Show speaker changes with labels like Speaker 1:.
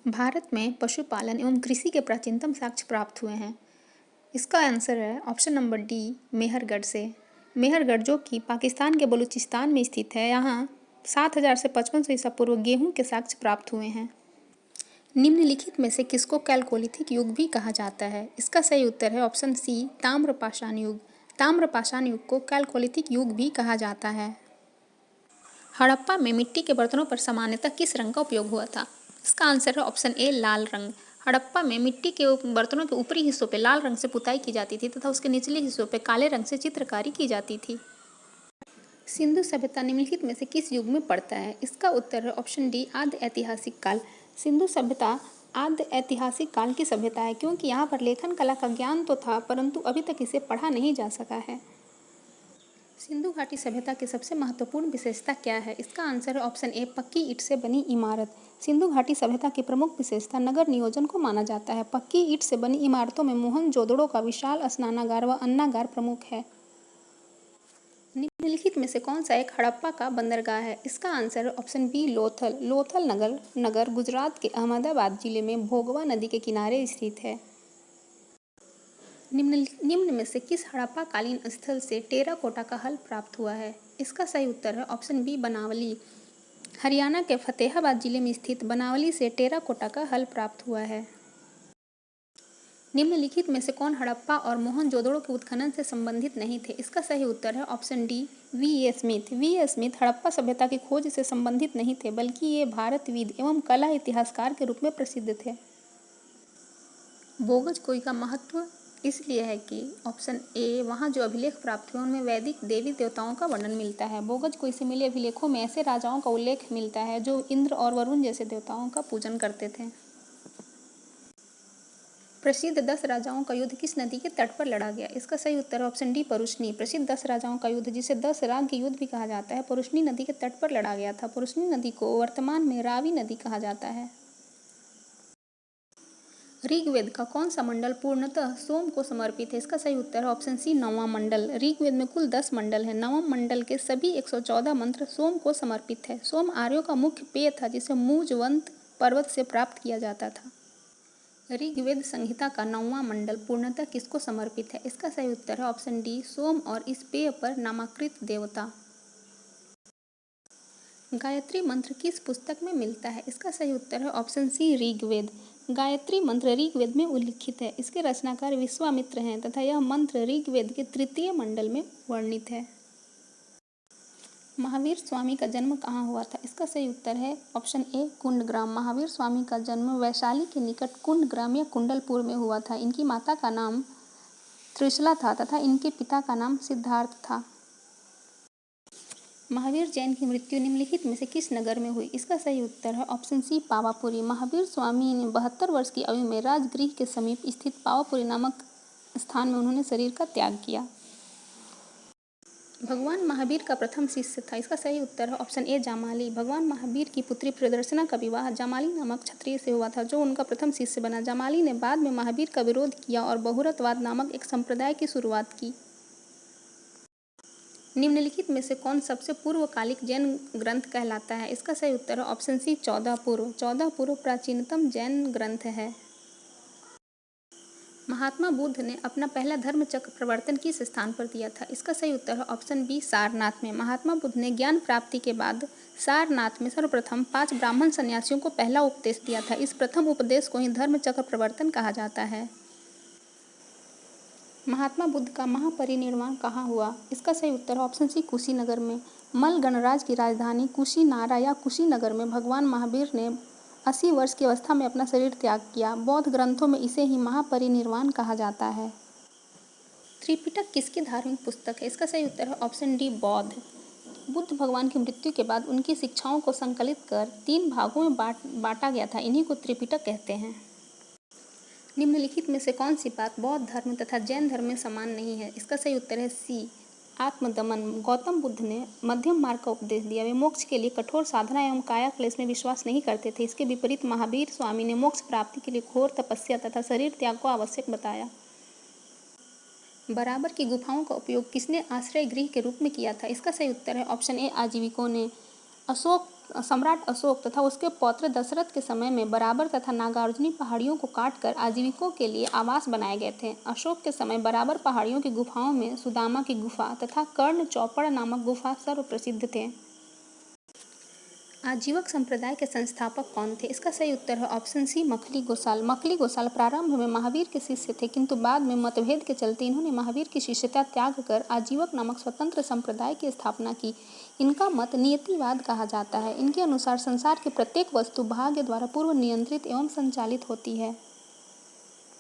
Speaker 1: भारत में पशुपालन एवं कृषि के प्राचीनतम साक्ष्य प्राप्त हुए हैं। इसका आंसर है ऑप्शन नंबर डी, मेहरगढ़ से। मेहरगढ़ जो कि पाकिस्तान के बलूचिस्तान में स्थित है, यहाँ 7000 से 5500 ईसा पूर्व गेहूं के साक्ष्य प्राप्त हुए हैं। निम्नलिखित में से किसको कैलकोलिथिक युग भी कहा जाता है? इसका सही उत्तर है ऑप्शन सी, ताम्रपाषाण युग। ताम्रपाषाण युग को कैलकोलिथिक युग भी कहा जाता है। हड़प्पा में मिट्टी के बर्तनों पर सामान्यतः किस रंग का उपयोग हुआ था? इसका आंसर है ऑप्शन ए, लाल रंग। हड़प्पा में मिट्टी के बर्तनों के ऊपरी हिस्सों पर लाल रंग से पुताई की जाती थी तथा उसके निचले हिस्सों पर काले रंग से चित्रकारी की जाती थी। सिंधु सभ्यता निम्नलिखित में से किस युग में पड़ता है? इसका उत्तर है ऑप्शन डी, आद्य ऐतिहासिक काल। सिंधु सभ्यता आद्य ऐतिहासिक काल की सभ्यता है क्योंकि यहाँ पर लेखन कला का ज्ञान तो था परंतु अभी तक इसे पढ़ा नहीं जा सका है। सिंधु घाटी सभ्यता की सबसे महत्वपूर्ण विशेषता क्या है? इसका आंसर है ऑप्शन ए, पक्की ईंट से बनी इमारत। सिंधु घाटी सभ्यता की प्रमुख विशेषता नगर नियोजन को माना जाता है। पक्की ईंट से बनी इमारतों में मोहनजोदड़ो का विशाल स्नानागार व अन्नागार प्रमुख है। निम्नलिखित में से कौन सा एक हड़प्पा का बंदरगाह है? इसका आंसर है ऑप्शन बी, लोथल। लोथल नगर गुजरात के अहमदाबाद जिले में भोगवा नदी के किनारे स्थित है। निम्न में से किस हड़प्पा कालीन स्थल से टेराकोटा का हल प्राप्त हुआ है? इसका सही उत्तर है ऑप्शन बी, बनावली। हरियाणा के फतेहाबाद जिले में स्थित बनावली से टेराकोटा का हल प्राप्त हुआ है। निम्नलिखित में से कौन हड़प्पा और मोहनजोदड़ो के उत्खनन से संबंधित नहीं थे? इसका सही उत्तर है option D, V A Smith. V A Smith Harappa सभ्यता की खोज से संबंधित नहीं थे बल्कि ये भारतविद एवं कला इतिहासकार के रूप में प्रसिद्ध थे। बोगज कुई का महत्व इसलिए है कि ऑप्शन ए, वहाँ जो अभिलेख प्राप्त हुए उनमें वैदिक देवी देवताओं का वर्णन मिलता है। बोगज कुई से मिले अभिलेखों में ऐसे राजाओं का उल्लेख मिलता है जो इंद्र और वरुण जैसे देवताओं का पूजन करते थे। प्रसिद्ध 10 राजाओं का युद्ध किस नदी के तट पर लड़ा गया? इसका सही उत्तर है ऑप्शन डी, परुष्णी। प्रसिद्ध 10 राजाओं का युद्ध, जिसे 10 राज्य युद्ध भी कहा जाता है, परुष्णी नदी के तट पर लड़ा गया था। परुष्णी नदी को वर्तमान में रावी नदी कहा जाता है। ऋग्वेद का कौन सा मंडल पूर्णतः सोम को समर्पित है? इसका सही उत्तर है ऑप्शन सी, 9वां मंडल। ऋग्वेद में कुल 10 मंडल हैं। 9वां मंडल के सभी 114 मंत्र सोम को समर्पित है। सोम आर्यों का मुख्य पेय था जिसे मूजवंत पर्वत से प्राप्त किया जाता था। ऋग्वेद संहिता का 9वां मंडल पूर्णतः किसको समर्पित है? इसका सही उत्तर है ऑप्शन डी, सोम और इस पेय पर नामाकृत देवता। गायत्री मंत्र किस पुस्तक में मिलता है? इसका सही उत्तर है ऑप्शन सी, ऋग्वेद। गायत्री मंत्र ऋग्वेद में उल्लिखित है। इसके रचनाकार विश्वामित्र हैं तथा यह मंत्र ऋग्वेद के 3य मंडल में वर्णित है। महावीर स्वामी का जन्म कहाँ हुआ था? इसका सही उत्तर है ऑप्शन ए, कुंडग्राम। महावीर स्वामी का जन्म वैशाली के निकट कुंडग्राम या कुंडलपुर में हुआ था। इनकी माता का नाम त्रिशला था तथा इनके पिता का नाम सिद्धार्थ था। महावीर जैन की मृत्यु निम्नलिखित में से किस नगर में हुई? इसका सही उत्तर है ऑप्शन सी, पावापुरी। महावीर स्वामी ने 72 वर्ष की आयु में राजगृह के समीप स्थित पावापुरी नामक स्थान में उन्होंने शरीर का त्याग किया। भगवान महावीर का प्रथम शिष्य था। इसका सही उत्तर है ऑप्शन ए, जामाली। भगवान महावीर की पुत्री प्रियदर्शना का विवाह जामाली नामक क्षत्रिय से हुआ था जो उनका प्रथम शिष्य बना। जामाली ने बाद में महावीर का विरोध किया और बहुरतवाद नामक एक संप्रदाय की शुरुआत की। निम्नलिखित में से कौन सबसे पूर्वकालिक जैन ग्रंथ कहलाता है? इसका सही उत्तर है ऑप्शन सी, 14 पूर्व। 14 पूर्व प्राचीनतम जैन ग्रंथ है। महात्मा बुद्ध ने अपना पहला धर्म चक्र प्रवर्तन किस स्थान पर दिया था? इसका सही उत्तर है ऑप्शन बी, सारनाथ में। महात्मा बुद्ध ने ज्ञान प्राप्ति के बाद सारनाथ में सर्वप्रथम 5 ब्राह्मण सन्यासियों को पहला उपदेश दिया था। इस प्रथम उपदेश को ही धर्म चक्र प्रवर्तन कहा जाता है। महात्मा बुद्ध का महापरिनिर्वाण कहाँ हुआ? इसका सही उत्तर है ऑप्शन सी, कुशीनगर में। मल गणराज्य की राजधानी कुशीनारा या कुशीनगर में भगवान महावीर ने 80 वर्ष की अवस्था में अपना शरीर त्याग किया। बौद्ध ग्रंथों में इसे ही महापरिनिर्वाण कहा जाता है। त्रिपिटक किसकी धार्मिक पुस्तक है? इसका सही उत्तर है ऑप्शन डी, बौद्ध। बुद्ध भगवान की मृत्यु के बाद उनकी शिक्षाओं को संकलित कर 3 भागों में बांटा गया था। इन्हीं को त्रिपिटक कहते हैं। निम्नलिखित में से कौन सी बात बौद्ध धर्म तथा जैन धर्म में समान नहीं है? इसका सही उत्तर है सी, आत्मदमन। गौतम बुद्ध ने मध्यम मार्ग का उपदेश दिया। वे मोक्ष के लिए कठोर साधना एवं काया क्लेश में विश्वास नहीं करते थे। इसके विपरीत महावीर स्वामी ने मोक्ष प्राप्ति के लिए घोर तपस्या तथा शरीर त्याग को आवश्यक बताया। बराबर की गुफाओं का उपयोग किसने आश्रय गृह के रूप में किया था? इसका सही उत्तर है ऑप्शन ए, आजीविकों ने। अशोक सम्राट अशोक तथा उसके पौत्र दशरथ के समय में बराबर तथा नागार्जुनी पहाड़ियों को काटकर आजीविकों के लिए आवास बनाए गए थे। अशोक के समय बराबर पहाड़ियों की गुफाओं में सुदामा की गुफा तथा कर्ण चौपड़ नामक गुफा सर्वप्रसिद्ध थे। आजीवक संप्रदाय के संस्थापक कौन थे? इसका सही उत्तर है ऑप्शन सी, मखली गोसाल। मखली गोसाल प्रारंभ में महावीर के शिष्य थे, किंतु बाद में मतभेद के चलते इन्होंने महावीर की शिष्यता त्याग कर आजीवक नामक स्वतंत्र संप्रदाय की स्थापना की। इनका मत नियतिवाद कहा जाता है। इनके अनुसार संसार की प्रत्येक वस्तु भाग्य द्वारा पूर्व नियंत्रित एवं संचालित होती है।